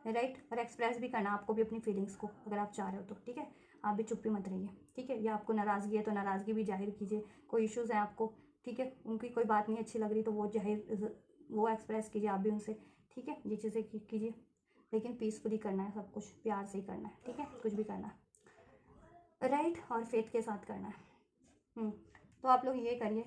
राइट। और एक्सप्रेस भी करना आपको भी अपनी फीलिंग्स को, अगर आप चाह रहे हो तो, ठीक है। आप भी चुप्पी मत रहिए, ठीक है। या आपको नाराज़गी है तो नाराज़गी भी जाहिर कीजिए, कोई इश्यूज़ हैं आपको, ठीक है, उनकी कोई बात नहीं अच्छी लग रही तो वो एक्सप्रेस कीजिए आप भी उनसे, ठीक है। ये चीज़ें कीजिए, लेकिन पीसफुली करना है, सब कुछ प्यार से ही करना है, ठीक है, कुछ भी करना है, राइट। और फेथ के साथ करना है। तो आप लोग ये करिए।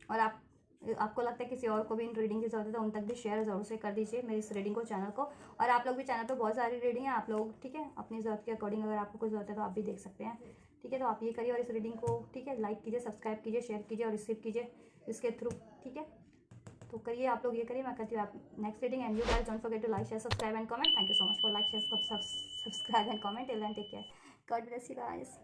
और आपको लगता है किसी और को भी इन रीडिंग की ज़रूरत है तो उन तक भी शेयर ज़रूर से कर दीजिए मेरी इस रीडिंग को, चैनल को। और आप लोग भी, चैनल पे बहुत सारी रीडिंग है, आप लोग, ठीक है, अपनी ज़रूरत के अकॉर्डिंग अगर आपको कोई ज़रूरत है तो आप भी देख सकते हैं, ठीक है। तो आप ये करिए और इस रीडिंग को, ठीक है, लाइक कीजिए, सब्सक्राइब कीजिए, शेयर कीजिए और रिसीव कीजिए इसके थ्रू, ठीक है। तो करिए आप लोग, ये करिए। मैं करती हूँ आप next reading. And you guys don't forget to like, share, subscribe and comment. Thank you so much for like, share, subscribe and comment. Till then take care, God bless you guys.